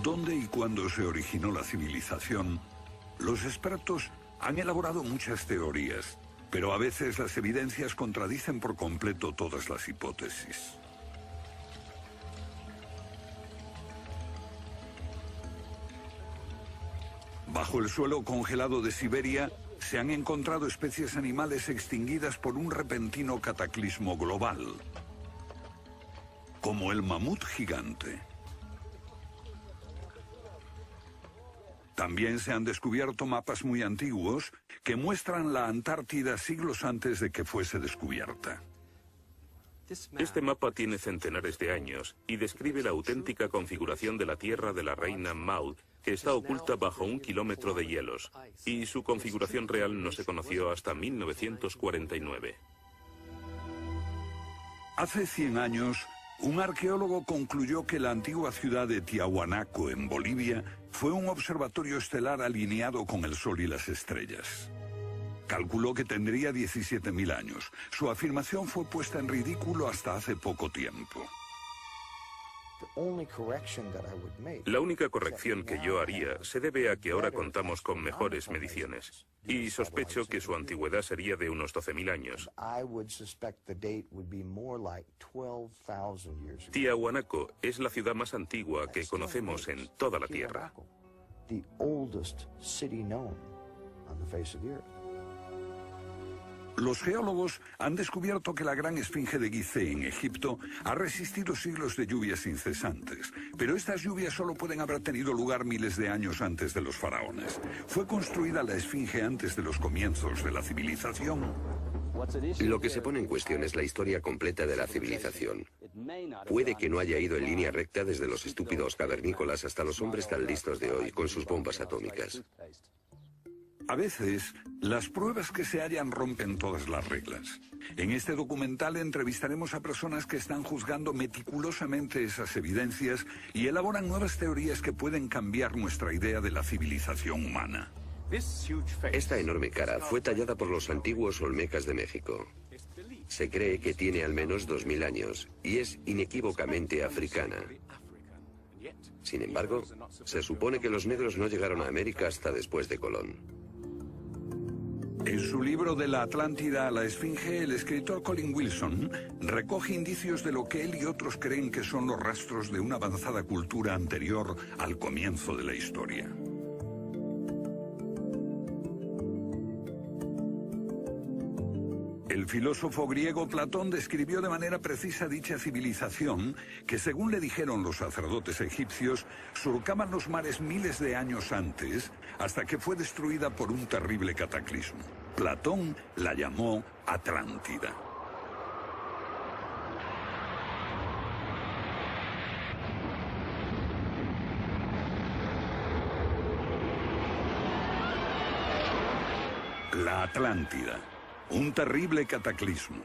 dónde y cuándo se originó la civilización, los expertos han elaborado muchas teorías, pero a veces las evidencias contradicen por completo todas las hipótesis. Bajo el suelo congelado de Siberia se han encontrado especies animales extinguidas por un repentino cataclismo global, como el mamut gigante. También se han descubierto mapas muy antiguos que muestran la Antártida siglos antes de que fuese descubierta. Este mapa tiene centenares de años y describe la auténtica configuración de la Tierra de la reina Maud, que está oculta bajo 1 kilómetro de hielos, y su configuración real no se conoció hasta 1949. Hace 100 años, un arqueólogo concluyó que la antigua ciudad de Tiahuanaco, en Bolivia, fue un observatorio estelar alineado con el Sol y las estrellas. Calculó que tendría 17.000 años. Su afirmación fue puesta en ridículo hasta hace poco tiempo. La única corrección que yo haría se debe a que ahora contamos con mejores mediciones, y sospecho que su antigüedad sería de unos 12.000 años. Tiahuanaco es la ciudad más antigua que conocemos en toda la Tierra. Los geólogos han descubierto que la gran esfinge de Gizeh en Egipto ha resistido siglos de lluvias incesantes, pero estas lluvias solo pueden haber tenido lugar miles de años antes de los faraones. ¿Fue construida la esfinge antes de los comienzos de la civilización? Lo que se pone en cuestión es la historia completa de la civilización. Puede que no haya ido en línea recta desde los estúpidos cavernícolas hasta los hombres tan listos de hoy con sus bombas atómicas. A veces, las pruebas que se hallan rompen todas las reglas. En este documental entrevistaremos a personas que están juzgando meticulosamente esas evidencias y elaboran nuevas teorías que pueden cambiar nuestra idea de la civilización humana. Esta enorme cara fue tallada por los antiguos olmecas de México. Se cree que tiene al menos 2.000 años y es inequívocamente africana. Sin embargo, se supone que los negros no llegaron a América hasta después de Colón. En su libro De la Atlántida a la Esfinge, el escritor Colin Wilson recoge indicios de lo que él y otros creen que son los rastros de una avanzada cultura anterior al comienzo de la historia. El filósofo griego Platón describió de manera precisa dicha civilización que, según le dijeron los sacerdotes egipcios, surcaban los mares miles de años antes, hasta que fue destruida por un terrible cataclismo. Platón la llamó Atlántida. La Atlántida. Un terrible cataclismo.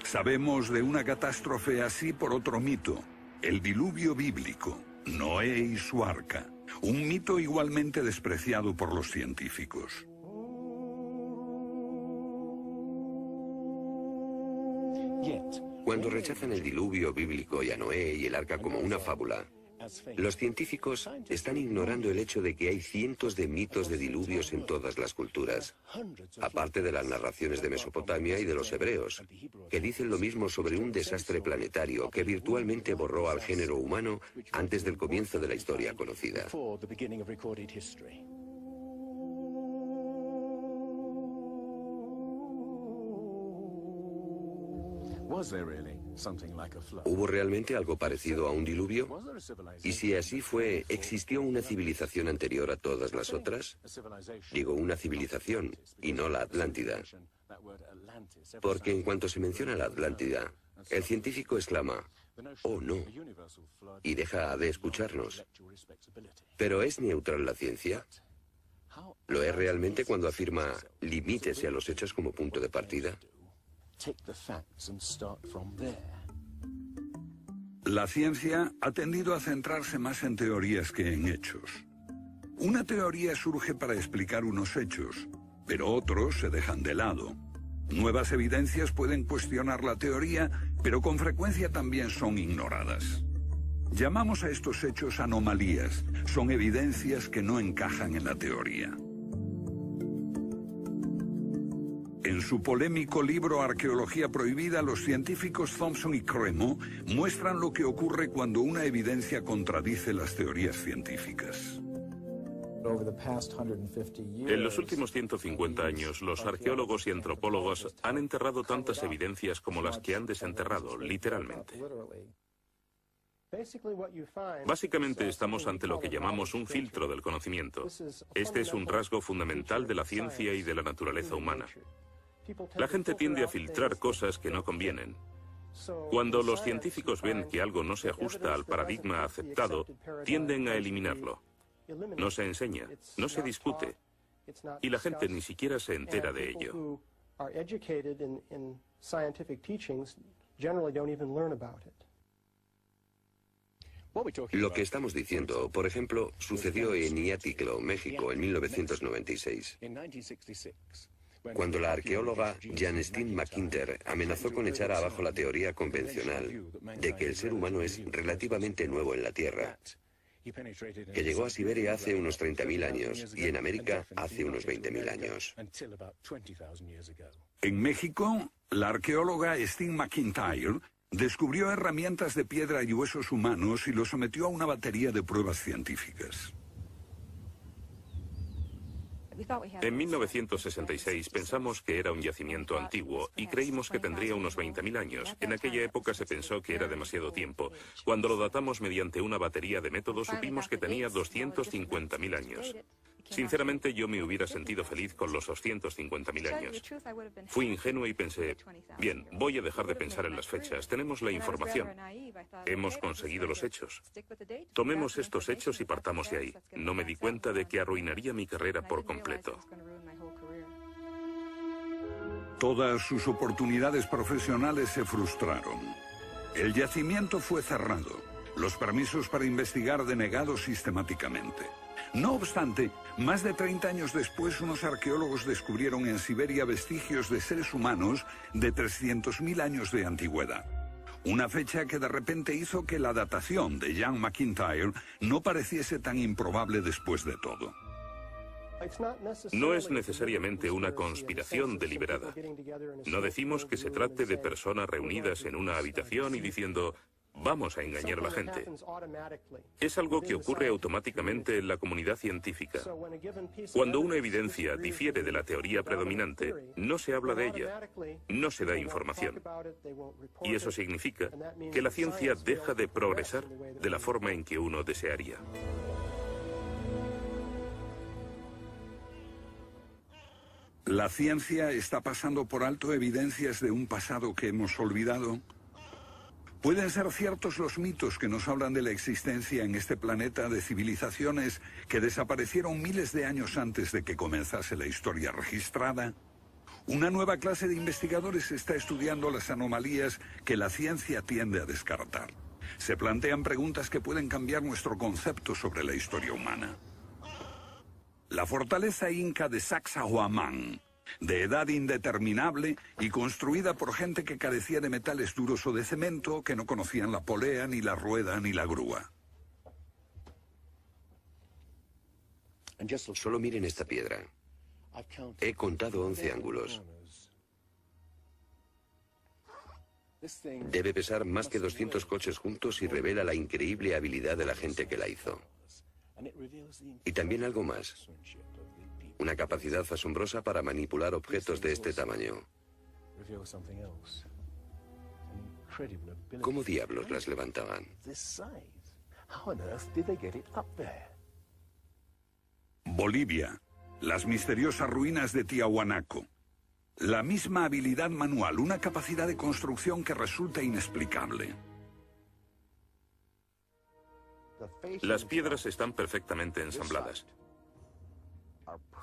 Sabemos de una catástrofe así por otro mito, el diluvio bíblico, Noé y su arca, un mito igualmente despreciado por los científicos. Cuando rechazan el diluvio bíblico y a Noé y el arca como una fábula, los científicos están ignorando el hecho de que hay cientos de mitos de diluvios en todas las culturas, aparte de las narraciones de Mesopotamia y de los hebreos, que dicen lo mismo sobre un desastre planetario que virtualmente borró al género humano antes del comienzo de la historia conocida. ¿Hubo realmente algo parecido a un diluvio? Y si así fue, ¿existió una civilización anterior a todas las otras? Digo una civilización, y no la Atlántida. Porque en cuanto se menciona la Atlántida, el científico exclama, «Oh, no», y deja de escucharnos. ¿Pero es neutral la ciencia? ¿Lo es realmente cuando afirma «limítese a los hechos como punto de partida»? La ciencia ha tendido a centrarse más en teorías que en hechos. Una teoría surge para explicar unos hechos, pero otros se dejan de lado. Nuevas evidencias pueden cuestionar la teoría, pero con frecuencia también son ignoradas. Llamamos a estos hechos anomalías. Son evidencias que no encajan en la teoría. En su polémico libro Arqueología Prohibida, los científicos Thompson y Cremo muestran lo que ocurre cuando una evidencia contradice las teorías científicas. En los últimos 150 años, los arqueólogos y antropólogos han enterrado tantas evidencias como las que han desenterrado, literalmente. Básicamente estamos ante lo que llamamos un filtro del conocimiento. Este es un rasgo fundamental de la ciencia y de la naturaleza humana. La gente tiende a filtrar cosas que no convienen. Cuando los científicos ven que algo no se ajusta al paradigma aceptado, tienden a eliminarlo. No se enseña, no se discute, y la gente ni siquiera se entera de ello. Lo que estamos diciendo, por ejemplo, sucedió en Iatitlan, México, en 1996. Cuando la arqueóloga Janestine McIntyre amenazó con echar abajo la teoría convencional de que el ser humano es relativamente nuevo en la Tierra, que llegó a Siberia hace unos 30.000 años y en América hace unos 20.000 años. En México, la arqueóloga Stine McIntyre descubrió herramientas de piedra y huesos humanos y los sometió a una batería de pruebas científicas. En 1966 pensamos que era un yacimiento antiguo y creímos que tendría unos 20.000 años. En aquella época se pensó que era demasiado tiempo. Cuando lo datamos mediante una batería de métodos supimos que tenía 250.000 años. Sinceramente, yo me hubiera sentido feliz con los 250.000 años. Fui ingenuo y pensé, bien, voy a dejar de pensar en las fechas. Tenemos la información. Hemos conseguido los hechos. Tomemos estos hechos y partamos de ahí. No me di cuenta de que arruinaría mi carrera por completo. Todas sus oportunidades profesionales se frustraron. El yacimiento fue cerrado. Los permisos para investigar denegados sistemáticamente. No obstante, más de 30 años después, unos arqueólogos descubrieron en Siberia vestigios de seres humanos de 300.000 años de antigüedad. Una fecha que de repente hizo que la datación de Jan McIntyre no pareciese tan improbable después de todo. No es necesariamente una conspiración deliberada. No decimos que se trate de personas reunidas en una habitación y diciendo, vamos a engañar a la gente. Es algo que ocurre automáticamente en la comunidad científica. Cuando una evidencia difiere de la teoría predominante, no se habla de ella, no se da información. Y eso significa que la ciencia deja de progresar de la forma en que uno desearía. ¿La ciencia está pasando por alto evidencias de un pasado que hemos olvidado? ¿Pueden ser ciertos los mitos que nos hablan de la existencia en este planeta de civilizaciones que desaparecieron miles de años antes de que comenzase la historia registrada? Una nueva clase de investigadores está estudiando las anomalías que la ciencia tiende a descartar. Se plantean preguntas que pueden cambiar nuestro concepto sobre la historia humana. La fortaleza inca de Sacsayhuamán, de edad indeterminable y construida por gente que carecía de metales duros o de cemento, que no conocían la polea, ni la rueda, ni la grúa. Solo miren esta piedra. He contado 11 ángulos. Debe pesar más que 200 coches juntos y revela la increíble habilidad de la gente que la hizo. Y también algo más. Una capacidad asombrosa para manipular objetos de este tamaño. ¿Cómo diablos las levantaban? Bolivia. Las misteriosas ruinas de Tiahuanaco. La misma habilidad manual, una capacidad de construcción que resulta inexplicable. Las piedras están perfectamente ensambladas.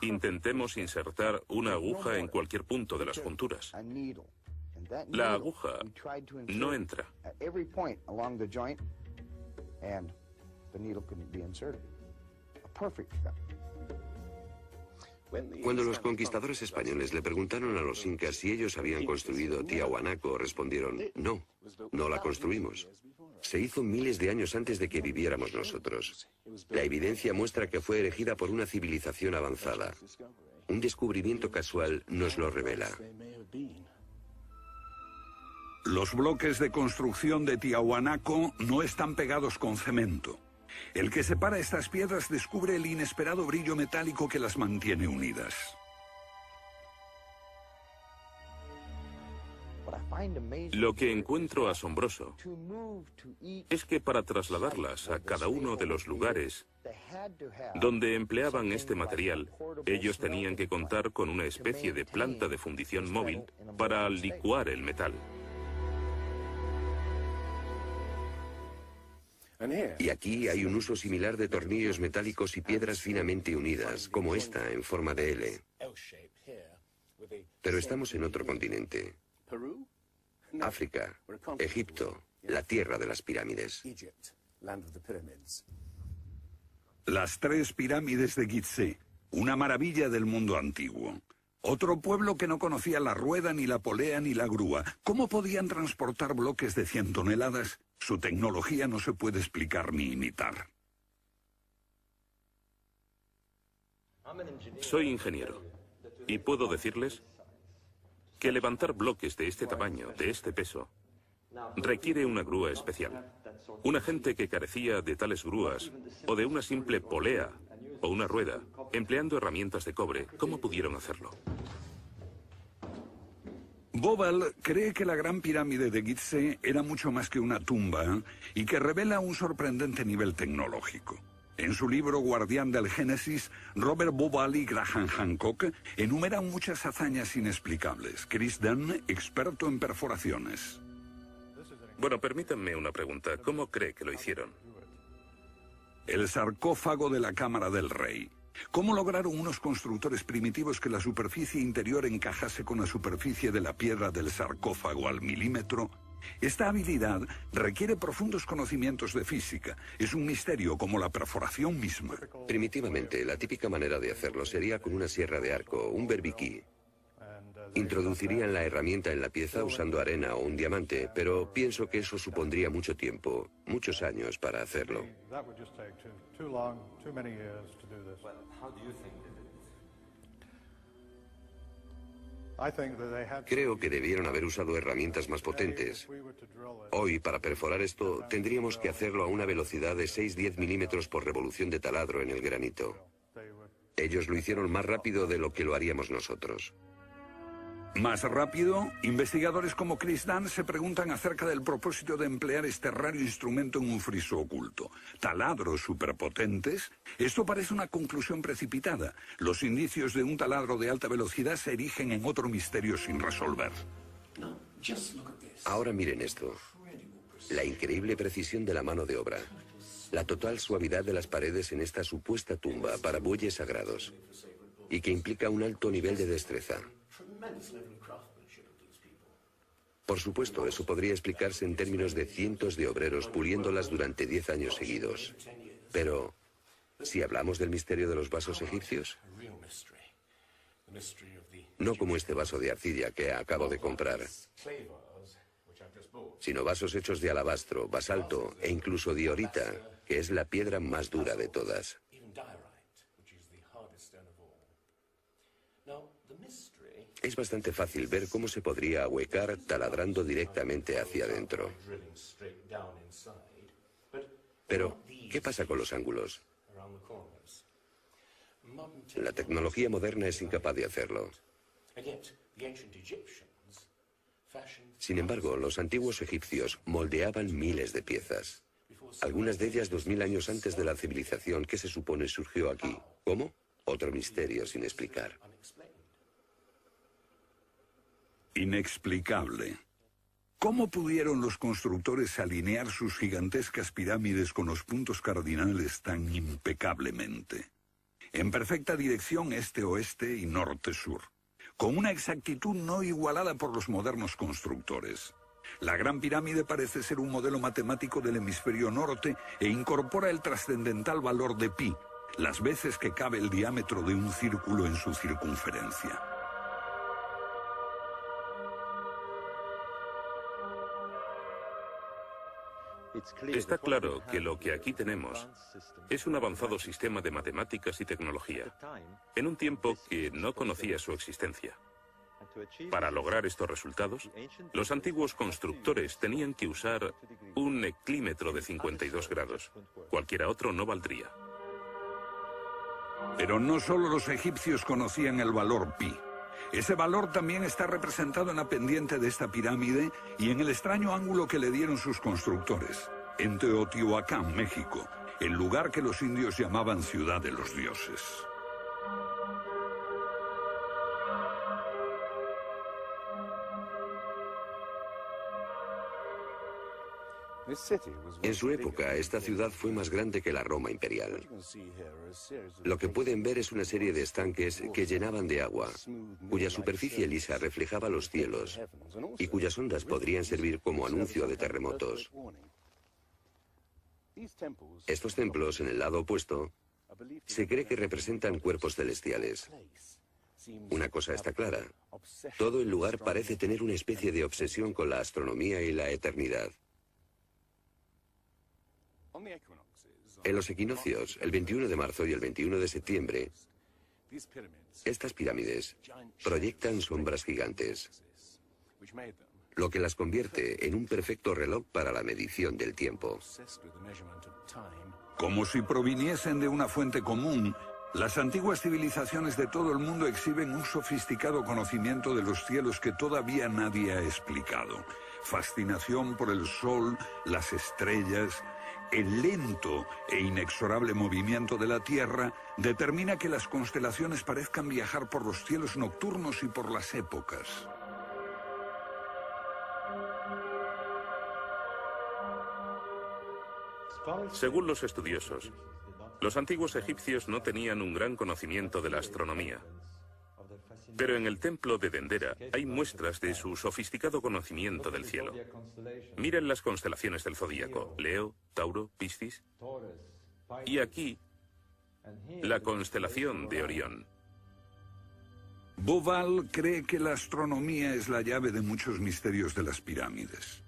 Intentemos insertar una aguja en cualquier punto de las junturas. La aguja no entra. Cuando los conquistadores españoles le preguntaron a los incas si ellos habían construido Tiahuanaco, respondieron, no, no la construimos. Se hizo miles de años antes de que viviéramos nosotros. La evidencia muestra que fue erigida por una civilización avanzada. Un descubrimiento casual nos lo revela. Los bloques de construcción de Tiahuanaco no están pegados con cemento. El que separa estas piedras descubre el inesperado brillo metálico que las mantiene unidas. Lo que encuentro asombroso es que para trasladarlas a cada uno de los lugares donde empleaban este material, ellos tenían que contar con una especie de planta de fundición móvil para licuar el metal. Y aquí hay un uso similar de tornillos metálicos y piedras finamente unidas, como esta en forma de L. Pero estamos en otro continente. África, Egipto, la tierra de las pirámides. Las 3 pirámides de Gizeh, una maravilla del mundo antiguo. Otro pueblo que no conocía la rueda, ni la polea, ni la grúa. ¿Cómo podían transportar bloques de 100 toneladas? Su tecnología no se puede explicar ni imitar. Soy ingeniero y puedo decirles que levantar bloques de este tamaño, de este peso, requiere una grúa especial. Una gente que carecía de tales grúas o de una simple polea o una rueda, empleando herramientas de cobre, ¿cómo pudieron hacerlo? Bobal cree que la Gran Pirámide de Gizeh era mucho más que una tumba y que revela un sorprendente nivel tecnológico. En su libro Guardián del Génesis, Robert Bobal y Graham Hancock enumeran muchas hazañas inexplicables. Chris Dunn, experto en perforaciones. Bueno, permítanme una pregunta. ¿Cómo cree que lo hicieron? El sarcófago de la Cámara del Rey. ¿Cómo lograron unos constructores primitivos que la superficie interior encajase con la superficie de la piedra del sarcófago al milímetro? Esta habilidad requiere profundos conocimientos de física. Es un misterio como la perforación misma. Primitivamente, la típica manera de hacerlo sería con una sierra de arco, un berbiquí. Introducirían la herramienta en la pieza usando arena o un diamante, pero pienso que eso supondría mucho tiempo, muchos años para hacerlo. Creo que debieron haber usado herramientas más potentes. Hoy, para perforar esto, tendríamos que hacerlo a una velocidad de 6-10 milímetros por revolución de taladro en el granito. Ellos lo hicieron más rápido de lo que lo haríamos nosotros. Más rápido, investigadores como Chris Dunn se preguntan acerca del propósito de emplear este raro instrumento en un friso oculto. Taladros superpotentes. Esto parece una conclusión precipitada. Los indicios de un taladro de alta velocidad se erigen en otro misterio sin resolver. Ahora miren esto. La increíble precisión de la mano de obra. La total suavidad de las paredes en esta supuesta tumba para bueyes sagrados. Y que implica un alto nivel de destreza. Por supuesto, eso podría explicarse en términos de cientos de obreros puliéndolas durante 10 años seguidos. Pero, si hablamos del misterio de los vasos egipcios, no como este vaso de arcilla que acabo de comprar, sino vasos hechos de alabastro, basalto e incluso diorita, que es la piedra más dura de todas. Es bastante fácil ver cómo se podría ahuecar taladrando directamente hacia adentro. Pero, ¿qué pasa con los ángulos? La tecnología moderna es incapaz de hacerlo. Sin embargo, los antiguos egipcios moldeaban miles de piezas. Algunas de ellas 2000 años antes de la civilización que se supone surgió aquí. ¿Cómo? Otro misterio sin explicar. Inexplicable. ¿Cómo pudieron los constructores alinear sus gigantescas pirámides con los puntos cardinales tan impecablemente? En perfecta dirección este-oeste y norte-sur, con una exactitud no igualada por los modernos constructores. La Gran Pirámide parece ser un modelo matemático del hemisferio norte e incorpora el trascendental valor de pi, las veces que cabe el diámetro de un círculo en su circunferencia. Está claro que lo que aquí tenemos es un avanzado sistema de matemáticas y tecnología, en un tiempo que no conocía su existencia. Para lograr estos resultados, los antiguos constructores tenían que usar un eclímetro de 52 grados. Cualquiera otro no valdría. Pero no solo los egipcios conocían el valor pi. Ese valor también está representado en la pendiente de esta pirámide y en el extraño ángulo que le dieron sus constructores, en Teotihuacán, México, el lugar que los indios llamaban Ciudad de los Dioses. En su época, esta ciudad fue más grande que la Roma imperial. Lo que pueden ver es una serie de estanques que llenaban de agua, cuya superficie lisa reflejaba los cielos y cuyas ondas podrían servir como anuncio de terremotos. Estos templos, en el lado opuesto, se cree que representan cuerpos celestiales. Una cosa está clara: todo el lugar parece tener una especie de obsesión con la astronomía y la eternidad. En los equinoccios, el 21 de marzo y el 21 de septiembre, estas pirámides proyectan sombras gigantes, lo que las convierte en un perfecto reloj para la medición del tiempo. Como si proviniesen de una fuente común, las antiguas civilizaciones de todo el mundo exhiben un sofisticado conocimiento de los cielos que todavía nadie ha explicado. Fascinación por el sol, las estrellas. El lento e inexorable movimiento de la Tierra determina que las constelaciones parezcan viajar por los cielos nocturnos y por las épocas. Según los estudiosos, los antiguos egipcios no tenían un gran conocimiento de la astronomía. Pero en el templo de Dendera hay muestras de su sofisticado conocimiento del cielo. Miren las constelaciones del zodíaco: Leo, Tauro, Piscis. Y aquí, la constelación de Orión. Bauval cree que la astronomía es la llave de muchos misterios de las pirámides.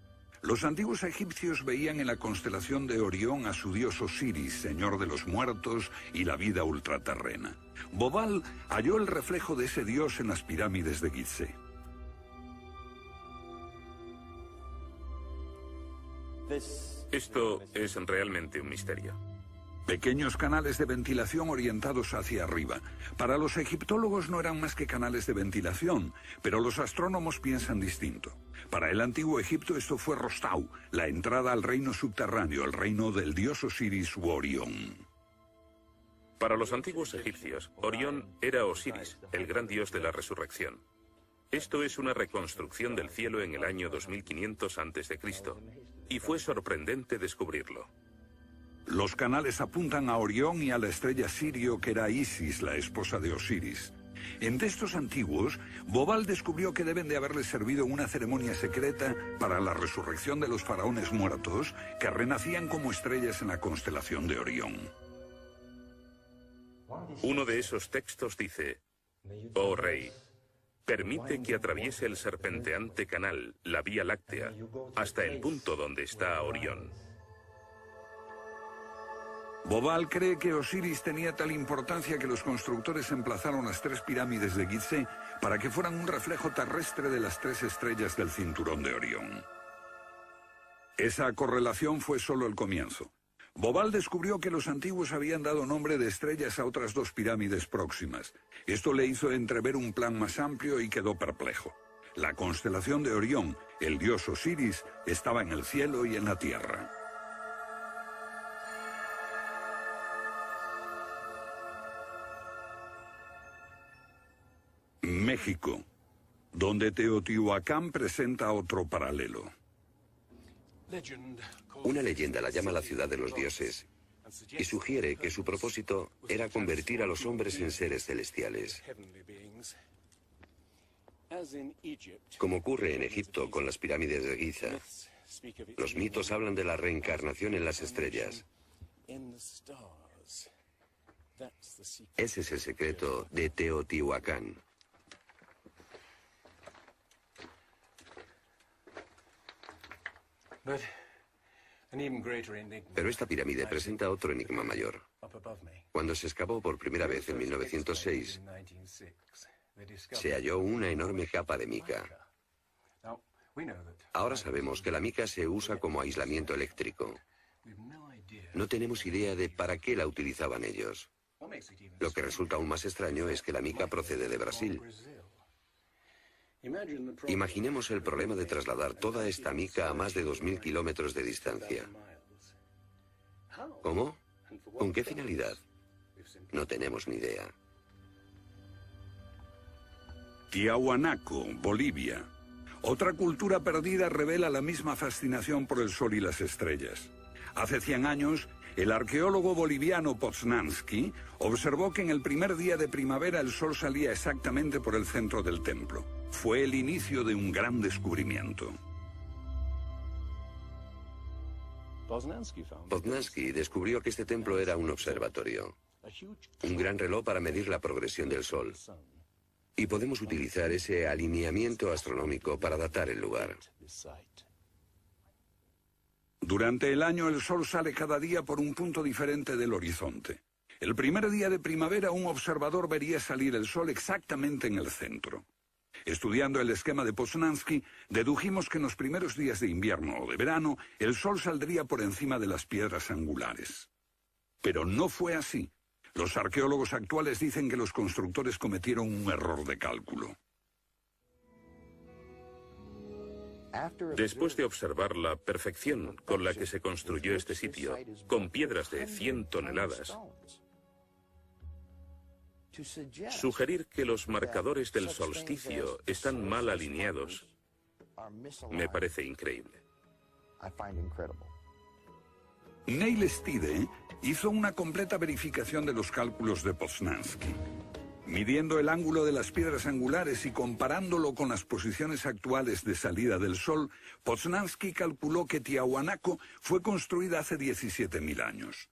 Los antiguos egipcios veían en la constelación de Orión a su dios Osiris, señor de los muertos y la vida ultraterrena. Bauval halló el reflejo de ese dios en las pirámides de Gizeh. Esto es realmente un misterio. Pequeños canales de ventilación orientados hacia arriba. Para los egiptólogos no eran más que canales de ventilación, pero los astrónomos piensan distinto. Para el antiguo Egipto esto fue Rostau, la entrada al reino subterráneo, el reino del dios Osiris u Orión. Para los antiguos egipcios, Orión era Osiris, el gran dios de la resurrección. Esto es una reconstrucción del cielo en el año 2500 a.C., y fue sorprendente descubrirlo. Los canales apuntan a Orión y a la estrella Sirio, que era Isis, la esposa de Osiris. En textos antiguos, Bauval descubrió que deben de haberles servido una ceremonia secreta para la resurrección de los faraones muertos, que renacían como estrellas en la constelación de Orión. Uno de esos textos dice: «Oh rey, permite que atraviese el serpenteante canal, la Vía Láctea, hasta el punto donde está Orión». Bauval cree que Osiris tenía tal importancia que los constructores emplazaron las 3 pirámides de Gizeh para que fueran un reflejo terrestre de las 3 estrellas del cinturón de Orión. Esa correlación fue solo el comienzo. Bauval descubrió que los antiguos habían dado nombre de estrellas a otras 2 pirámides próximas. Esto le hizo entrever un plan más amplio y quedó perplejo. La constelación de Orión, el dios Osiris, estaba en el cielo y en la tierra. México, donde Teotihuacán presenta otro paralelo. Una leyenda la llama la ciudad de los dioses y sugiere que su propósito era convertir a los hombres en seres celestiales. Como ocurre en Egipto con las pirámides de Giza, los mitos hablan de la reencarnación en las estrellas. Ese es el secreto de Teotihuacán. Pero esta pirámide presenta otro enigma mayor. Cuando se excavó por primera vez en 1906, se halló una enorme capa de mica. Ahora sabemos que la mica se usa como aislamiento eléctrico. No tenemos idea de para qué la utilizaban ellos. Lo que resulta aún más extraño es que la mica procede de Brasil. Imaginemos el problema de trasladar toda esta mica a más de 2000 kilómetros de distancia. ¿Cómo? ¿Con qué finalidad? No tenemos ni idea. Tiahuanaco, Bolivia. Otra cultura perdida revela la misma fascinación por el sol y las estrellas. Hace 100 años, el arqueólogo boliviano Poznański observó que en el primer día de primavera el sol salía exactamente por el centro del templo. Fue el inicio de un gran descubrimiento. Poznański descubrió que este templo era un observatorio, un gran reloj para medir la progresión del sol. Y podemos utilizar ese alineamiento astronómico para datar el lugar. Durante el año el sol sale cada día por un punto diferente del horizonte. El primer día de primavera un observador vería salir el sol exactamente en el centro. Estudiando el esquema de Poznański, dedujimos que en los primeros días de invierno o de verano el sol saldría por encima de las piedras angulares. Pero no fue así. Los arqueólogos actuales dicen que los constructores cometieron un error de cálculo. Después de observar la perfección con la que se construyó este sitio, con piedras de 100 toneladas, sugerir que los marcadores del solsticio están mal alineados me parece increíble. Neil Stide hizo una completa verificación de los cálculos de Poznański. Midiendo el ángulo de las piedras angulares y comparándolo con las posiciones actuales de salida del sol, Poznański calculó que Tiahuanaco fue construida hace 17.000 años.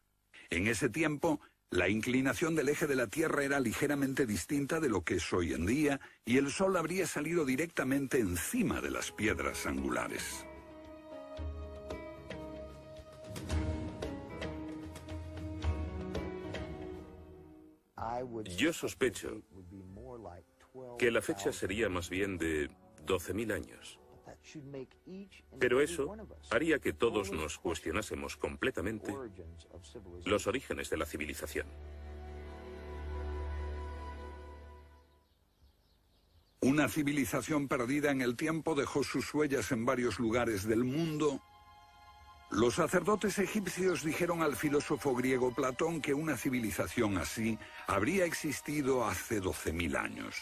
En ese tiempo, la inclinación del eje de la Tierra era ligeramente distinta de lo que es hoy en día y el sol habría salido directamente encima de las piedras angulares. Yo sospecho que la fecha sería más bien de 12.000 años. Pero eso haría que todos nos cuestionásemos completamente los orígenes de la civilización. Una civilización perdida en el tiempo dejó sus huellas en varios lugares del mundo. Los sacerdotes egipcios dijeron al filósofo griego Platón que una civilización así habría existido hace 12.000 años.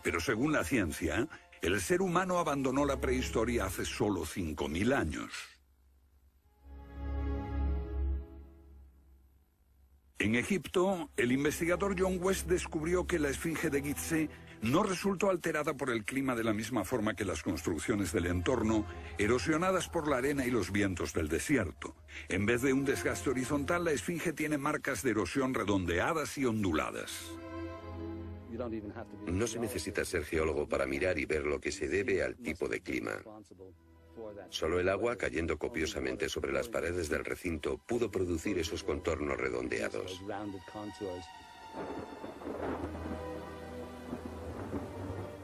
Pero según la ciencia, el ser humano abandonó la prehistoria hace solo 5.000 años. En Egipto, el investigador John West descubrió que la esfinge de Gizeh no resultó alterada por el clima de la misma forma que las construcciones del entorno, erosionadas por la arena y los vientos del desierto. En vez de un desgaste horizontal, la esfinge tiene marcas de erosión redondeadas y onduladas. No se necesita ser geólogo para mirar y ver lo que se debe al tipo de clima. Solo el agua cayendo copiosamente sobre las paredes del recinto pudo producir esos contornos redondeados.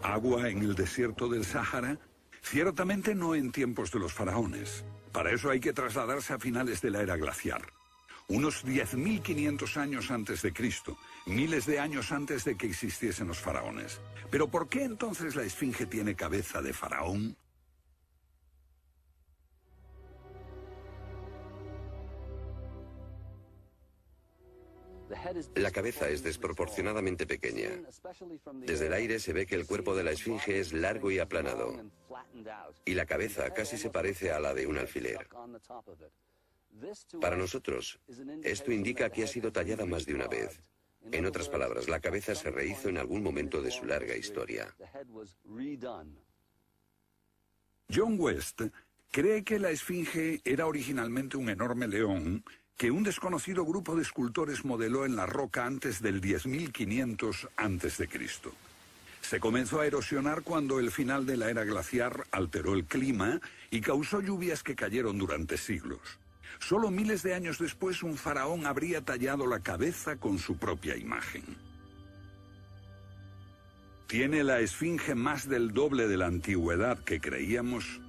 ¿Agua en el desierto del Sáhara? Ciertamente no en tiempos de los faraones. Para eso hay que trasladarse a finales de la era glaciar. Unos 10.500 años antes de Cristo, miles de años antes de que existiesen los faraones. ¿Pero por qué entonces la esfinge tiene cabeza de faraón? La cabeza es desproporcionadamente pequeña. Desde el aire se ve que el cuerpo de la esfinge es largo y aplanado, y la cabeza casi se parece a la de un alfiler. Para nosotros, esto indica que ha sido tallada más de una vez. En otras palabras, la cabeza se rehizo en algún momento de su larga historia. John West cree que la esfinge era originalmente un enorme león que un desconocido grupo de escultores modeló en la roca antes del 10.500 a.C. Se comenzó a erosionar cuando el final de la era glaciar alteró el clima y causó lluvias que cayeron durante siglos. Solo miles de años después, un faraón habría tallado la cabeza con su propia imagen. ¿Tiene la esfinge más del doble de la antigüedad que creíamos?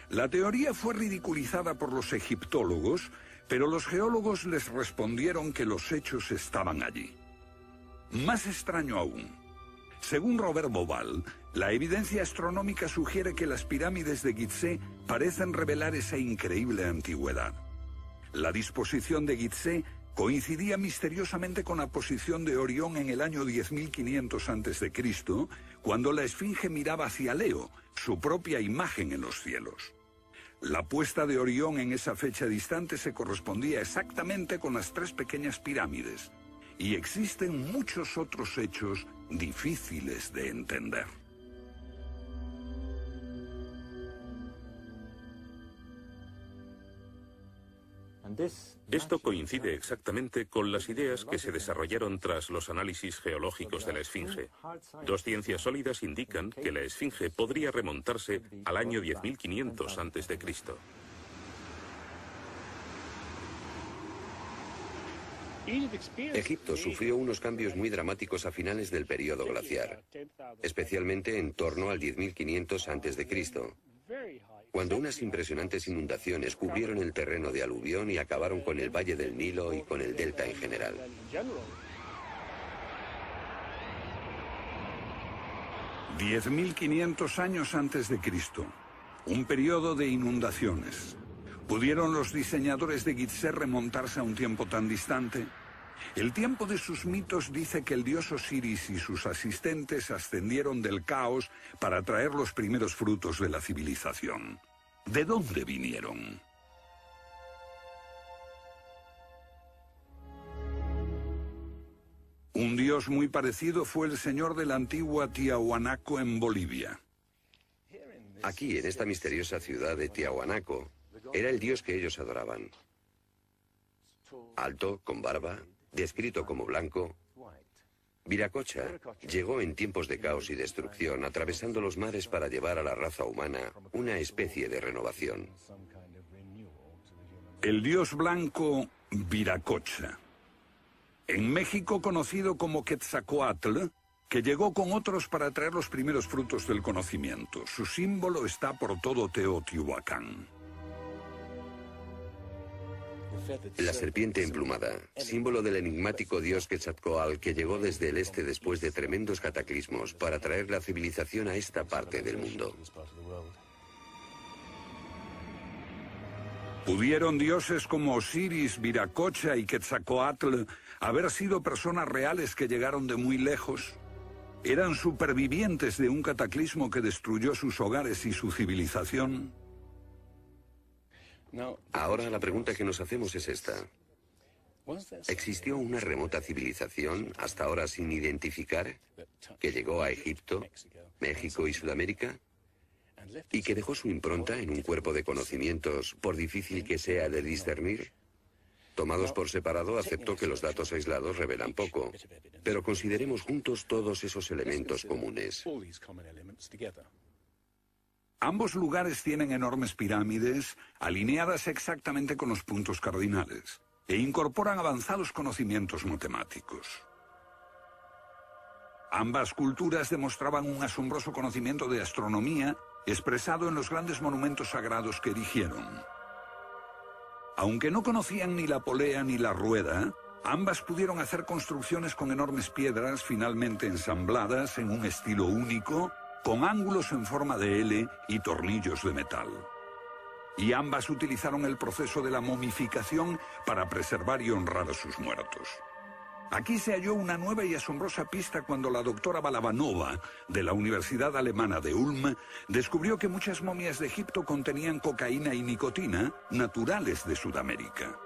La teoría fue ridiculizada por los egiptólogos, pero los geólogos les respondieron que los hechos estaban allí. Más extraño aún, según Robert Bauval, la evidencia astronómica sugiere que las pirámides de Gizeh parecen revelar esa increíble antigüedad. La disposición de Gizeh coincidía misteriosamente con la posición de Orión en el año 10.500 a.C., cuando la esfinge miraba hacia Leo, su propia imagen en los cielos. La puesta de Orión en esa fecha distante se correspondía exactamente con las tres pequeñas pirámides, y existen muchos otros hechos difíciles de entender. Esto coincide exactamente con las ideas que se desarrollaron tras los análisis geológicos de la esfinge. Dos ciencias sólidas indican que la esfinge podría remontarse al año 10.500 a.C. Egipto sufrió unos cambios muy dramáticos a finales del período glaciar, especialmente en torno al 10.500 a.C., cuando unas impresionantes inundaciones cubrieron el terreno de aluvión y acabaron con el valle del Nilo y con el delta en general. «10.500 años antes de Cristo, un periodo de inundaciones. ¿Pudieron los diseñadores de Gizeh remontarse a un tiempo tan distante? El tiempo de sus mitos dice que el dios Osiris y sus asistentes ascendieron del caos para traer los primeros frutos de la civilización. ¿De dónde vinieron? Un dios muy parecido fue el señor de la antigua Tiahuanaco en Bolivia. Aquí, en esta misteriosa ciudad de Tiahuanaco, era el dios que ellos adoraban. Alto, con barba, descrito como blanco, Viracocha llegó en tiempos de caos y destrucción, atravesando los mares para llevar a la raza humana una especie de renovación. El dios blanco Viracocha. En México conocido como Quetzalcóatl, que llegó con otros para traer los primeros frutos del conocimiento. Su símbolo está por todo Teotihuacán. La serpiente emplumada, símbolo del enigmático dios Quetzalcóatl que llegó desde el este después de tremendos cataclismos para traer la civilización a esta parte del mundo. ¿Pudieron dioses como Osiris, Viracocha y Quetzalcóatl haber sido personas reales que llegaron de muy lejos? ¿Eran supervivientes de un cataclismo que destruyó sus hogares y su civilización? Ahora la pregunta que nos hacemos es esta. ¿Existió una remota civilización, hasta ahora sin identificar, que llegó a Egipto, México y Sudamérica? ¿Y que dejó su impronta en un cuerpo de conocimientos, por difícil que sea de discernir? Tomados por separado, acepto que los datos aislados revelan poco, pero consideremos juntos todos esos elementos comunes. Ambos lugares tienen enormes pirámides, alineadas exactamente con los puntos cardinales, e incorporan avanzados conocimientos matemáticos. Ambas culturas demostraban un asombroso conocimiento de astronomía, expresado en los grandes monumentos sagrados que erigieron. Aunque no conocían ni la polea ni la rueda, ambas pudieron hacer construcciones con enormes piedras finalmente ensambladas en un estilo único, con ángulos en forma de L y tornillos de metal. Y ambas utilizaron el proceso de la momificación para preservar y honrar a sus muertos. Aquí se halló una nueva y asombrosa pista cuando la doctora Balabanova, de la Universidad Alemana de Ulm, descubrió que muchas momias de Egipto contenían cocaína y nicotina, naturales de Sudamérica.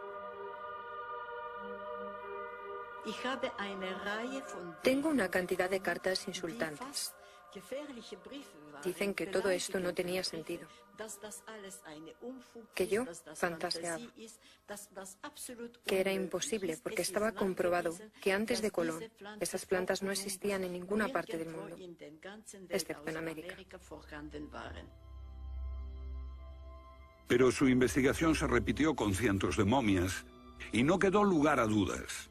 Tengo una cantidad de cartas insultantes. Dicen que todo esto no tenía sentido, que yo fantaseaba, que era imposible porque estaba comprobado que antes de Colón esas plantas no existían en ninguna parte del mundo, excepto en América. Pero su investigación se repitió con cientos de momias y no quedó lugar a dudas.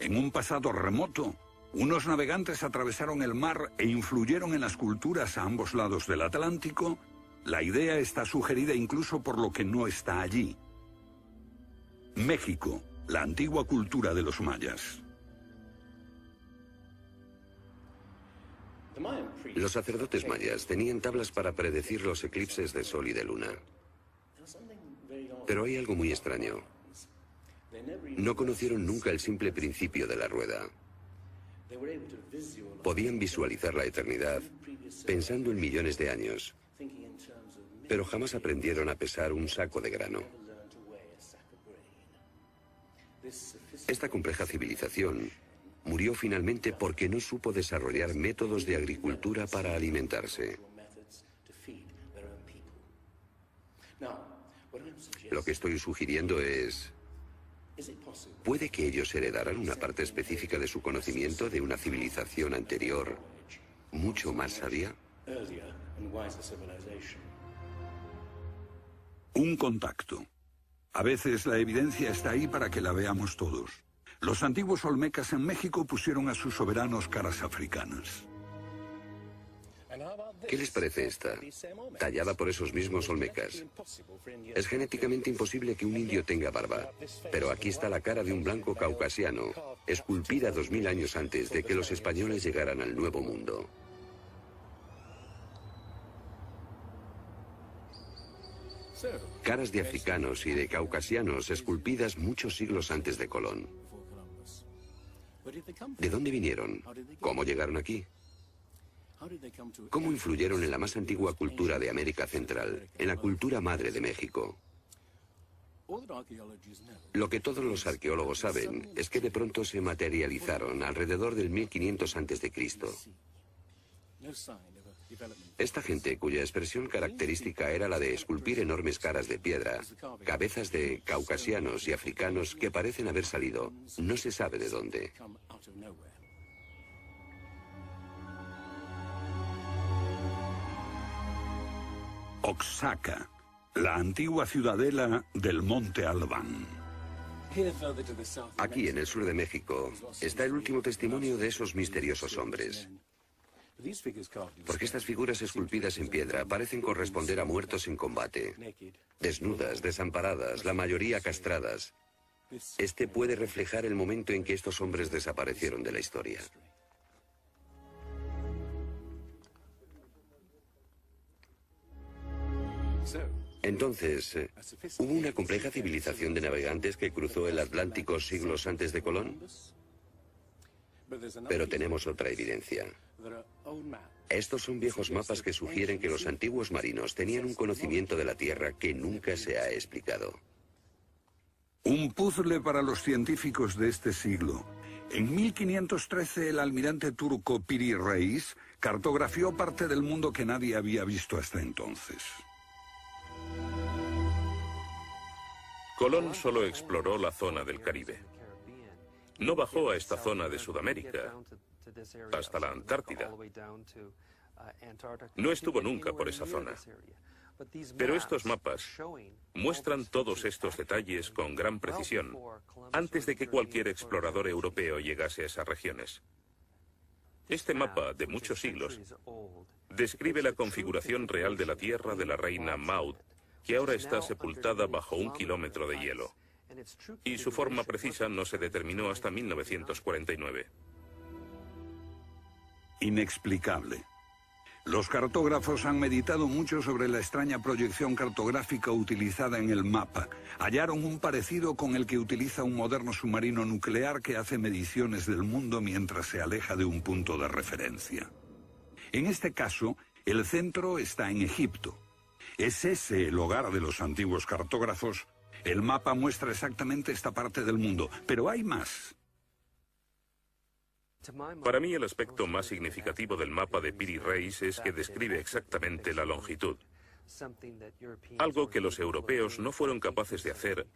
En un pasado remoto, unos navegantes atravesaron el mar e influyeron en las culturas a ambos lados del Atlántico. La idea está sugerida incluso por lo que no está allí. México, la antigua cultura de los mayas. Los sacerdotes mayas tenían tablas para predecir los eclipses de sol y de luna. Pero hay algo muy extraño. No conocieron nunca el simple principio de la rueda. Podían visualizar la eternidad pensando en millones de años, pero jamás aprendieron a pesar un saco de grano. Esta compleja civilización murió finalmente porque no supo desarrollar métodos de agricultura para alimentarse. Lo que estoy sugiriendo es... ¿puede que ellos heredaran una parte específica de su conocimiento de una civilización anterior, mucho más sabia? Un contacto. A veces la evidencia está ahí para que la veamos todos. Los antiguos olmecas en México pusieron a sus soberanos caras africanas. ¿Qué les parece esta? Tallada por esos mismos olmecas. Es genéticamente imposible que un indio tenga barba, pero aquí está la cara de un blanco caucasiano, esculpida 2000 años antes de que los españoles llegaran al Nuevo Mundo. Caras de africanos y de caucasianos esculpidas muchos siglos antes de Colón. ¿De dónde vinieron? ¿Cómo llegaron aquí? ¿Cómo influyeron en la más antigua cultura de América Central, en la cultura madre de México? Lo que todos los arqueólogos saben es que de pronto se materializaron alrededor del 1500 a.C. Esta gente, cuya expresión característica era la de esculpir enormes caras de piedra, cabezas de caucasianos y africanos que parecen haber salido, no se sabe de dónde. Oaxaca, la antigua ciudadela del Monte Albán. Aquí, en el sur de México, está el último testimonio de esos misteriosos hombres. Porque estas figuras esculpidas en piedra parecen corresponder a muertos en combate, desnudas, desamparadas, la mayoría castradas. Este puede reflejar el momento en que estos hombres desaparecieron de la historia. Entonces, ¿hubo una compleja civilización de navegantes que cruzó el Atlántico siglos antes de Colón? Pero tenemos otra evidencia. Estos son viejos mapas que sugieren que los antiguos marinos tenían un conocimiento de la Tierra que nunca se ha explicado. Un puzzle para los científicos de este siglo. En 1513 el almirante turco Piri Reis cartografió parte del mundo que nadie había visto hasta entonces. Colón solo exploró la zona del Caribe. No bajó a esta zona de Sudamérica, hasta la Antártida. No estuvo nunca por esa zona. Pero estos mapas muestran todos estos detalles con gran precisión, antes de que cualquier explorador europeo llegase a esas regiones. Este mapa, de muchos siglos, describe la configuración real de la tierra de la reina Maud, que ahora está sepultada bajo 1 kilómetro de hielo. Y su forma precisa no se determinó hasta 1949. Inexplicable. Los cartógrafos han meditado mucho sobre la extraña proyección cartográfica utilizada en el mapa. Hallaron un parecido con el que utiliza un moderno submarino nuclear que hace mediciones del mundo mientras se aleja de un punto de referencia. En este caso, el centro está en Egipto. ¿Es ese el hogar de los antiguos cartógrafos? El mapa muestra exactamente esta parte del mundo, pero hay más. Para mí el aspecto más significativo del mapa de Piri Reis es que describe exactamente la longitud. Algo que los europeos no fueron capaces de hacer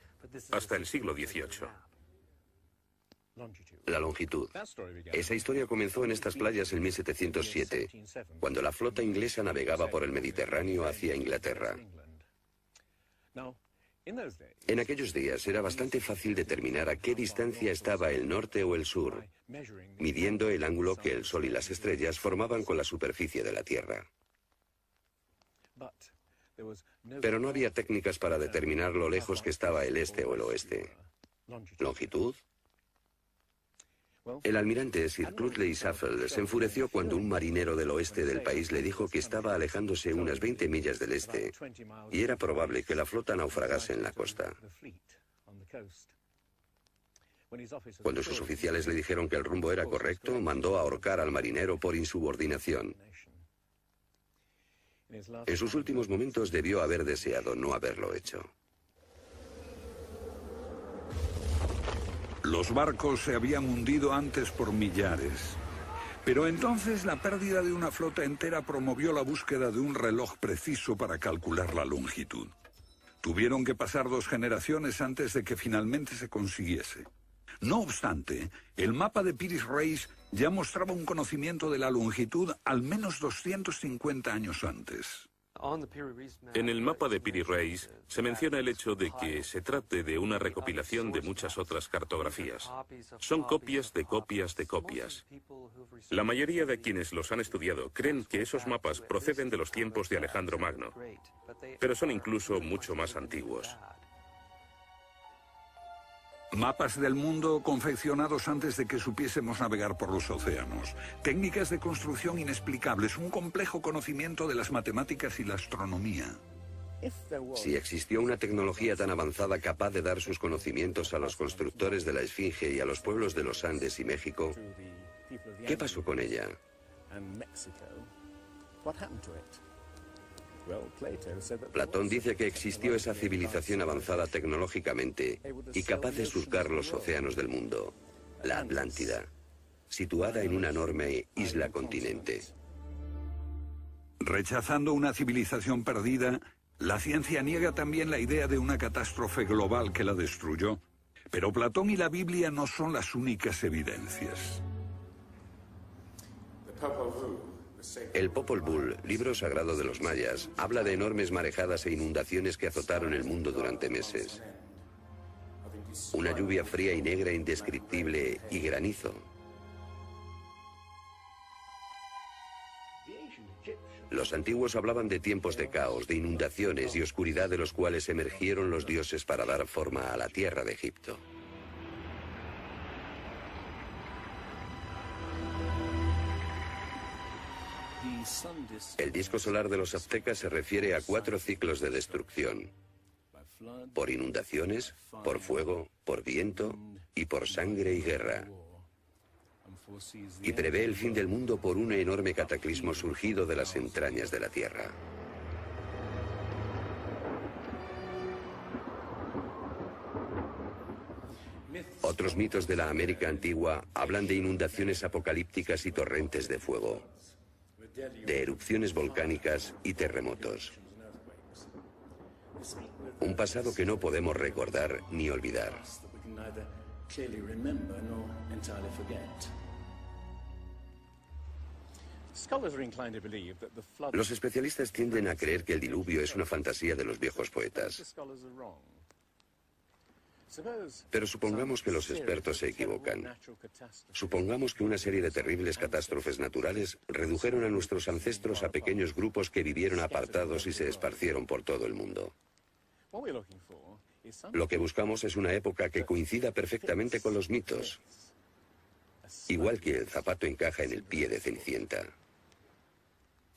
hasta el siglo XVIII. La longitud. Esa historia comenzó en estas playas en 1707, cuando la flota inglesa navegaba por el Mediterráneo hacia Inglaterra. En aquellos días era bastante fácil determinar a qué distancia estaba el norte o el sur, midiendo el ángulo que el Sol y las estrellas formaban con la superficie de la Tierra. Pero no había técnicas para determinar lo lejos que estaba el este o el oeste. ¿Longitud? El almirante Sir Clutley Safel se enfureció cuando un marinero del oeste del país le dijo que estaba alejándose unas 20 millas del este y era probable que la flota naufragase en la costa. Cuando sus oficiales le dijeron que el rumbo era correcto, mandó ahorcar al marinero por insubordinación. En sus últimos momentos debió haber deseado no haberlo hecho. Los barcos se habían hundido antes por millares. Pero entonces la pérdida de una flota entera promovió la búsqueda de un reloj preciso para calcular la longitud. Tuvieron que pasar 2 generaciones antes de que finalmente se consiguiese. No obstante, el mapa de Piri-Reis ya mostraba un conocimiento de la longitud al menos 250 años antes. En el mapa de Piri-Reis se menciona el hecho de que se trate de una recopilación de muchas otras cartografías. Son copias de copias de copias. La mayoría de quienes los han estudiado creen que esos mapas proceden de los tiempos de Alejandro Magno, pero son incluso mucho más antiguos. Mapas del mundo confeccionados antes de que supiésemos navegar por los océanos. Técnicas de construcción inexplicables, un complejo conocimiento de las matemáticas y la astronomía. Si existió una tecnología tan avanzada capaz de dar sus conocimientos a los constructores de la Esfinge y a los pueblos de los Andes y México, ¿qué pasó con ella? Platón dice que existió esa civilización avanzada tecnológicamente y capaz de surcar los océanos del mundo, la Atlántida, situada en una enorme isla-continente. Rechazando una civilización perdida, la ciencia niega también la idea de una catástrofe global que la destruyó. Pero Platón y la Biblia no son las únicas evidencias. El Popol Vuh, libro sagrado de los mayas, habla de enormes marejadas e inundaciones que azotaron el mundo durante meses. Una lluvia fría y negra indescriptible y granizo. Los antiguos hablaban de tiempos de caos, de inundaciones y oscuridad de los cuales emergieron los dioses para dar forma a la tierra de Egipto. El disco solar de los aztecas se refiere a 4 ciclos de destrucción: por inundaciones, por fuego, por viento y por sangre y guerra. Y prevé el fin del mundo por un enorme cataclismo surgido de las entrañas de la tierra. Otros mitos de la América antigua hablan de inundaciones apocalípticas y torrentes de fuego, de erupciones volcánicas y terremotos. Un pasado que no podemos recordar ni olvidar. Los especialistas tienden a creer que el diluvio es una fantasía de los viejos poetas. Pero supongamos que los expertos se equivocan. Supongamos que una serie de terribles catástrofes naturales redujeron a nuestros ancestros a pequeños grupos que vivieron apartados y se esparcieron por todo el mundo. Lo que buscamos es una época que coincida perfectamente con los mitos, igual que el zapato encaja en el pie de Cenicienta.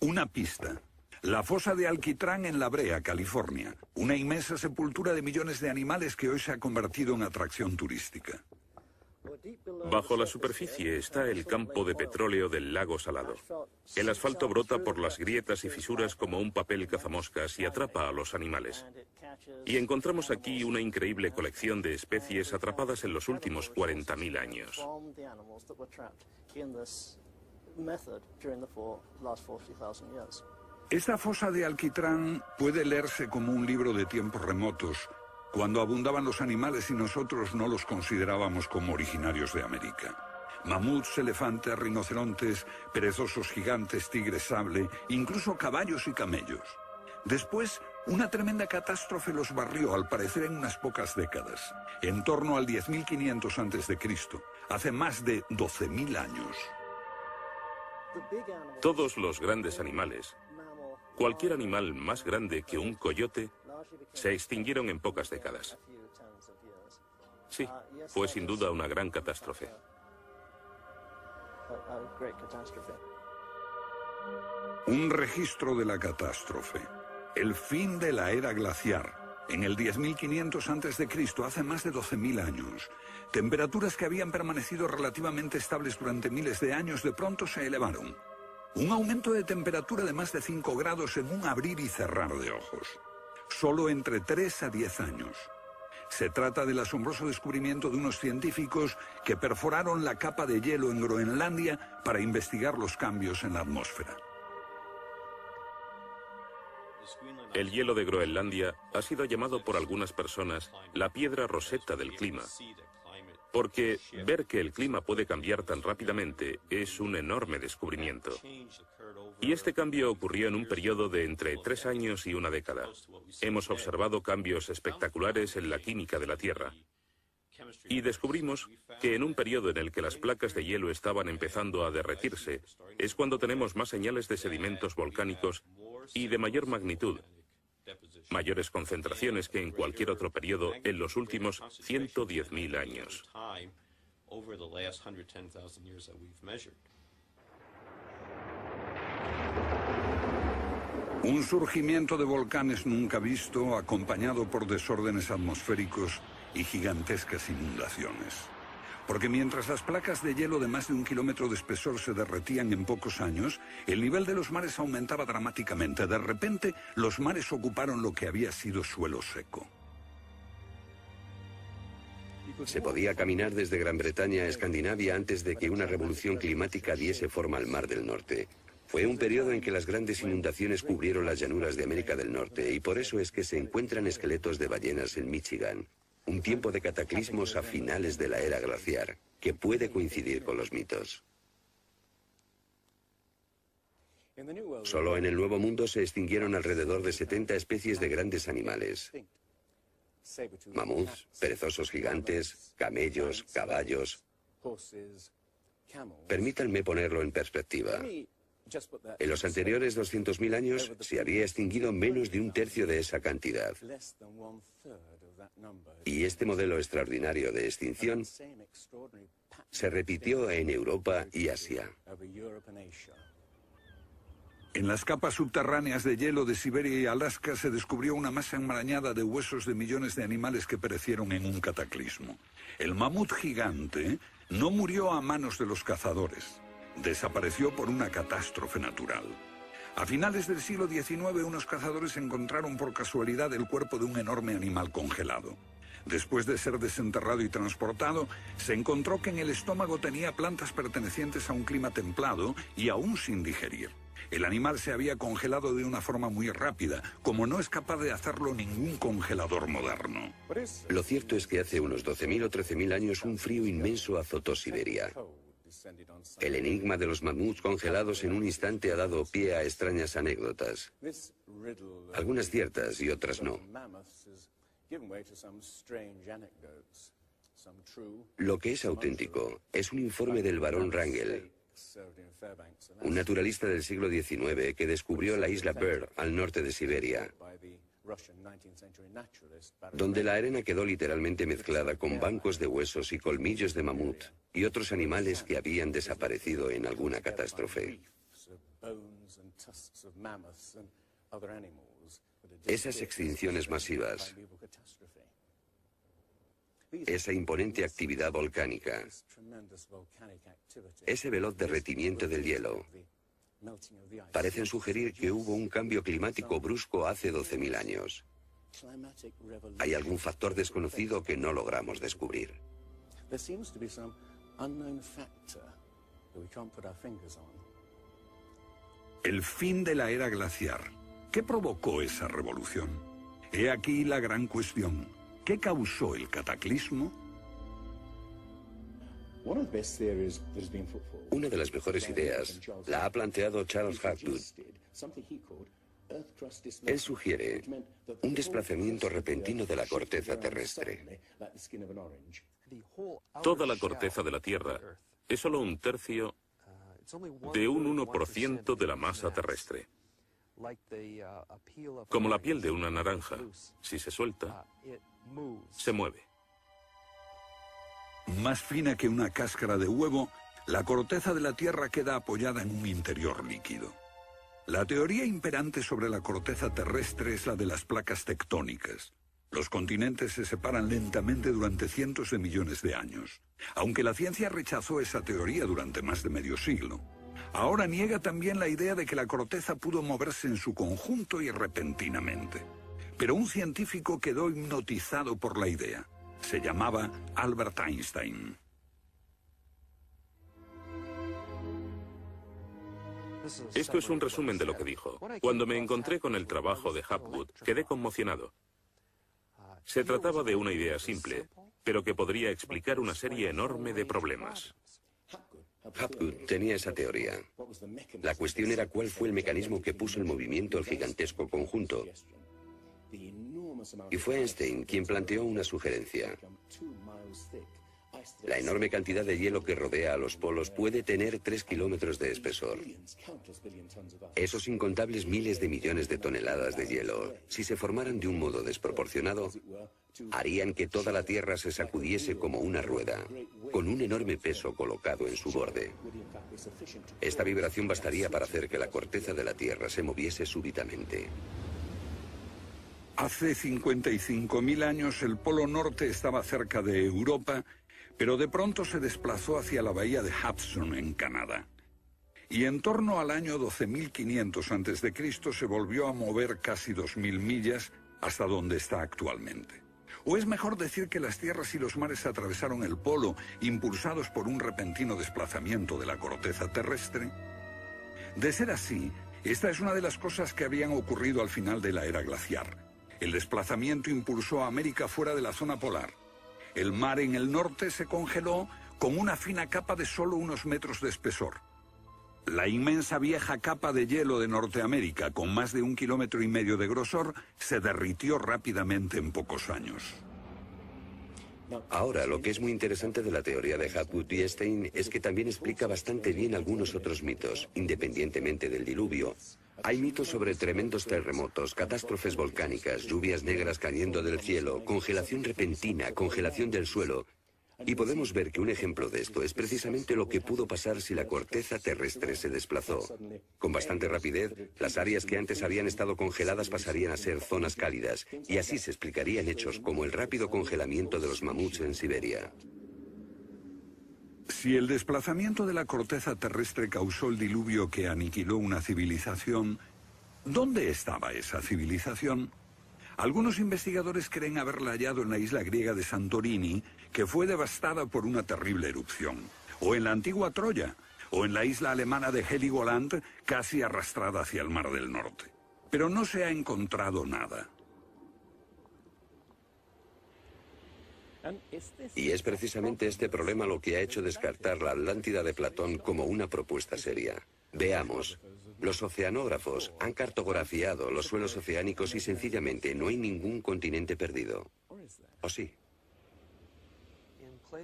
Una pista. La fosa de Alquitrán en La Brea, California. Una inmensa sepultura de millones de animales que hoy se ha convertido en atracción turística. Bajo la superficie está el campo de petróleo del lago Salado. El asfalto brota por las grietas y fisuras como un papel cazamoscas y atrapa a los animales. Y encontramos aquí una increíble colección de especies atrapadas en los últimos 40.000 años. Esta fosa de Alquitrán puede leerse como un libro de tiempos remotos, cuando abundaban los animales y nosotros no los considerábamos como originarios de América. Mamuts, elefantes, rinocerontes, perezosos gigantes, tigres sable, incluso caballos y camellos. Después Una tremenda catástrofe los barrió, al parecer, en unas pocas décadas, en torno al 10.500 a.C., hace más de 12.000 años. Todos los grandes animales, cualquier animal más grande que un coyote, se extinguieron en pocas décadas. Sí, fue sin duda una gran catástrofe. Un registro de la catástrofe. El fin de la era glaciar. En el 10.500 a.C., hace más de 12.000 años. Temperaturas que habían permanecido relativamente estables durante miles de años de pronto se elevaron. Un aumento de temperatura de más de 5 grados en un abrir y cerrar de ojos. Solo entre 3 a 10 años. Se trata del asombroso descubrimiento de unos científicos que perforaron la capa de hielo en Groenlandia para investigar los cambios en la atmósfera. El hielo de Groenlandia ha sido llamado por algunas personas la piedra roseta del clima, porque ver que el clima puede cambiar tan rápidamente es un enorme descubrimiento. Y este cambio ocurrió en un periodo de entre 3 años y una década. Hemos observado cambios espectaculares en la química de la Tierra. Y descubrimos que en un periodo en el que las placas de hielo estaban empezando a derretirse, es cuando tenemos más señales de sedimentos volcánicos y de mayor magnitud, mayores concentraciones que en cualquier otro periodo en los últimos 110.000 años. Un surgimiento de volcanes nunca visto, acompañado por desórdenes atmosféricos y gigantescas inundaciones. Porque mientras las placas de hielo de más de 1 kilómetro de espesor se derretían en pocos años, el nivel de los mares aumentaba dramáticamente. De repente, los mares ocuparon lo que había sido suelo seco. Se podía caminar desde Gran Bretaña a Escandinavia antes de que una revolución climática diese forma al Mar del Norte. Fue un periodo en que las grandes inundaciones cubrieron las llanuras de América del Norte y por eso es que se encuentran esqueletos de ballenas en Michigan. Un tiempo de cataclismos a finales de la era glaciar, que puede coincidir con los mitos. Solo en el Nuevo Mundo se extinguieron alrededor de 70 especies de grandes animales. Mamuts, perezosos gigantes, camellos, caballos. Permítanme ponerlo en perspectiva. En los anteriores 200.000 años se había extinguido menos de 1/3 de esa cantidad. Y este modelo extraordinario de extinción se repitió en Europa y Asia. En las capas subterráneas de hielo de Siberia y Alaska se descubrió una masa enmarañada de huesos de millones de animales que perecieron en un cataclismo. El mamut gigante no murió a manos de los cazadores. Desapareció por una catástrofe natural. A finales del siglo XIX, unos cazadores encontraron por casualidad el cuerpo de un enorme animal congelado. Después de ser desenterrado y transportado, se encontró que en el estómago tenía plantas pertenecientes a un clima templado y aún sin digerir. El animal se había congelado de una forma muy rápida, como no es capaz de hacerlo ningún congelador moderno. Lo cierto es que hace unos 12.000 o 13.000 años un frío inmenso azotó Siberia. El enigma de los mamuts congelados en un instante ha dado pie a extrañas anécdotas. Algunas ciertas y otras no. Lo que es auténtico es un informe del barón Wrangel, un naturalista del siglo XIX que descubrió la isla Byrd al norte de Siberia, donde la arena quedó literalmente mezclada con bancos de huesos y colmillos de mamut y otros animales que habían desaparecido en alguna catástrofe. Esas extinciones masivas, esa imponente actividad volcánica, ese veloz derretimiento del hielo, parecen sugerir que hubo un cambio climático brusco hace 12.000 años. Hay algún factor desconocido que no logramos descubrir. El fin de la era glaciar. ¿Qué provocó esa revolución? He aquí la gran cuestión. ¿Qué causó el cataclismo? Una de las mejores ideas la ha planteado Charles Hapgood. Él sugiere un desplazamiento repentino de la corteza terrestre. Toda la corteza de la Tierra es solo un tercio de un 1% de la masa terrestre. Como la piel de una naranja, si se suelta, se mueve. Más fina que una cáscara de huevo, la corteza de la Tierra queda apoyada en un interior líquido. La teoría imperante sobre la corteza terrestre es la de las placas tectónicas. Los continentes se separan lentamente durante cientos de millones de años. Aunque la ciencia rechazó esa teoría durante más de medio siglo, ahora niega también la idea de que la corteza pudo moverse en su conjunto y repentinamente. Pero un científico quedó hipnotizado por la idea. Se llamaba Albert Einstein. Esto es un resumen de lo que dijo. Cuando me encontré con el trabajo de Hapgood, quedé conmocionado. Se trataba de una idea simple, pero que podría explicar una serie enorme de problemas. Hapgood tenía esa teoría. La cuestión era cuál fue el mecanismo que puso en movimiento el gigantesco conjunto. Y fue Einstein quien planteó una sugerencia. La enorme cantidad de hielo que rodea a los polos puede tener 3 kilómetros de espesor. Esos incontables miles de millones de toneladas de hielo, si se formaran de un modo desproporcionado, harían que toda la Tierra se sacudiese como una rueda, con un enorme peso colocado en su borde. Esta vibración bastaría para hacer que la corteza de la Tierra se moviese súbitamente. Hace 55.000 años el Polo Norte estaba cerca de Europa, pero de pronto se desplazó hacia la bahía de Hudson, en Canadá. Y en torno al año 12.500 a.C. se volvió a mover casi 2.000 millas hasta donde está actualmente. O es mejor decir que las tierras y los mares atravesaron el polo, impulsados por un repentino desplazamiento de la corteza terrestre. De ser así, esta es una de las cosas que habían ocurrido al final de la era glaciar. El desplazamiento impulsó a América fuera de la zona polar. El mar en el norte se congeló con una fina capa de solo unos metros de espesor. La inmensa vieja capa de hielo de Norteamérica, con más de 1,5 kilómetros de grosor, se derritió rápidamente en pocos años. Ahora, lo que es muy interesante de la teoría de Hapgood y Einstein es que también explica bastante bien algunos otros mitos, independientemente del diluvio. Hay mitos sobre tremendos terremotos, catástrofes volcánicas, lluvias negras cayendo del cielo, congelación repentina, congelación del suelo. Y podemos ver que un ejemplo de esto es precisamente lo que pudo pasar si la corteza terrestre se desplazó. Con bastante rapidez, las áreas que antes habían estado congeladas pasarían a ser zonas cálidas, y así se explicarían hechos como el rápido congelamiento de los mamuts en Siberia. Si el desplazamiento de la corteza terrestre causó el diluvio que aniquiló una civilización, ¿dónde estaba esa civilización? Algunos investigadores creen haberla hallado en la isla griega de Santorini, que fue devastada por una terrible erupción, o en la antigua Troya, o en la isla alemana de Heligoland, casi arrastrada hacia el Mar del Norte. Pero no se ha encontrado nada. Y es precisamente este problema lo que ha hecho descartar la Atlántida de Platón como una propuesta seria. Veamos. Los oceanógrafos han cartografiado los suelos oceánicos y sencillamente no hay ningún continente perdido. ¿O sí?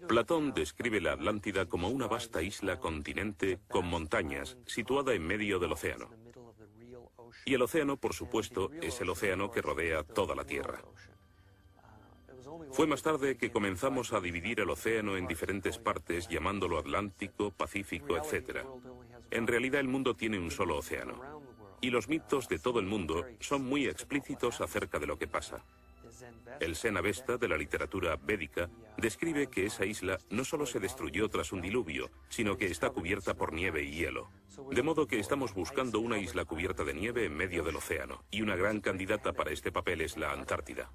Platón describe la Atlántida como una vasta isla-continente con montañas, situada en medio del océano. Y el océano, por supuesto, es el océano que rodea toda la Tierra. Fue más tarde que comenzamos a dividir el océano en diferentes partes, llamándolo Atlántico, Pacífico, etc. En realidad el mundo tiene un solo océano. Y los mitos de todo el mundo son muy explícitos acerca de lo que pasa. El Sena-Vesta, de la literatura védica, describe que esa isla no solo se destruyó tras un diluvio, sino que está cubierta por nieve y hielo. De modo que estamos buscando una isla cubierta de nieve en medio del océano, y una gran candidata para este papel es la Antártida.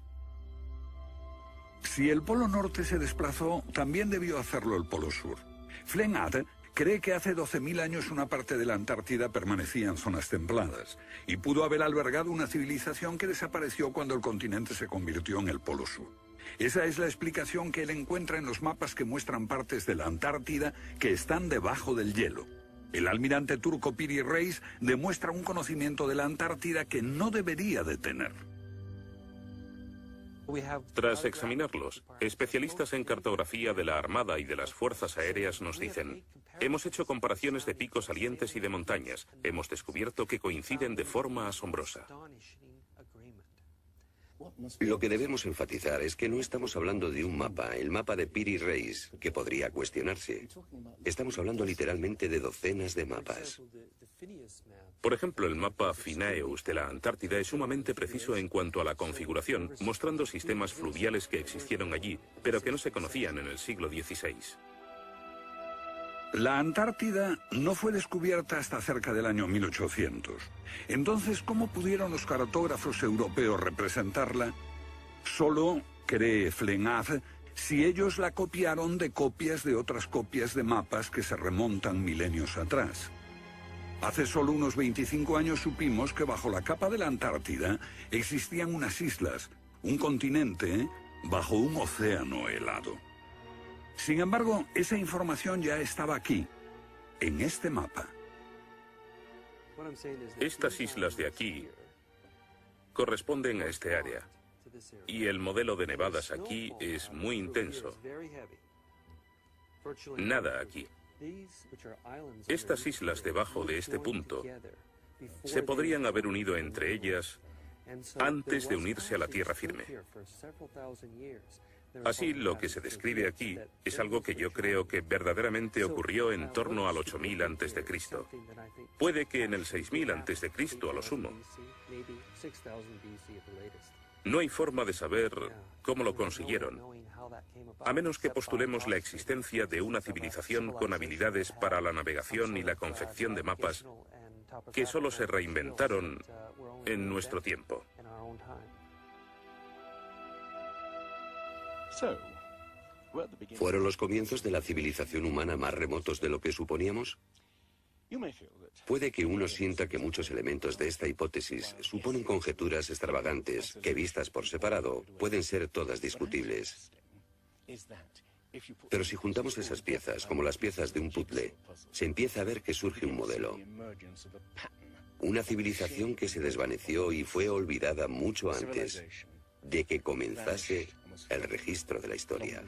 Si el Polo Norte se desplazó, también debió hacerlo el Polo Sur. Flennat cree que hace 12.000 años una parte de la Antártida permanecía en zonas templadas y pudo haber albergado una civilización que desapareció cuando el continente se convirtió en el Polo Sur. Esa es la explicación que él encuentra en los mapas que muestran partes de la Antártida que están debajo del hielo. El almirante turco Piri Reis demuestra un conocimiento de la Antártida que no debería de tener. Tras examinarlos, especialistas en cartografía de la Armada y de las Fuerzas Aéreas nos dicen: hemos hecho comparaciones de picos salientes y de montañas. Hemos descubierto que coinciden de forma asombrosa. Lo que debemos enfatizar es que no estamos hablando de un mapa, el mapa de Piri Reis, que podría cuestionarse. Estamos hablando literalmente de docenas de mapas. Por ejemplo, el mapa Phineus de la Antártida es sumamente preciso en cuanto a la configuración, mostrando sistemas fluviales que existieron allí, pero que no se conocían en el siglo XVI. La Antártida no fue descubierta hasta cerca del año 1800. Entonces, ¿cómo pudieron los cartógrafos europeos representarla? Solo, cree Flenaz, si ellos la copiaron de copias de otras copias de mapas que se remontan milenios atrás. Hace solo unos 25 años supimos que bajo la capa de la Antártida existían unas islas, un continente bajo un océano helado. Sin embargo, esa información ya estaba aquí, en este mapa. Estas islas de aquí corresponden a este área, y el modelo de nevadas aquí es muy intenso. Nada aquí. Estas islas debajo de este punto se podrían haber unido entre ellas antes de unirse a la tierra firme. Así, lo que se describe aquí es algo que yo creo que verdaderamente ocurrió en torno al 8000 a.C. Puede que en el 6000 a.C. a lo sumo. No hay forma de saber cómo lo consiguieron, a menos que postulemos la existencia de una civilización con habilidades para la navegación y la confección de mapas que solo se reinventaron en nuestro tiempo. ¿Fueron los comienzos de la civilización humana más remotos de lo que suponíamos? Puede que uno sienta que muchos elementos de esta hipótesis suponen conjeturas extravagantes que, vistas por separado, pueden ser todas discutibles. Pero si juntamos esas piezas, como las piezas de un puzzle, se empieza a ver que surge un modelo. Una civilización que se desvaneció y fue olvidada mucho antes de que comenzase el registro de la historia.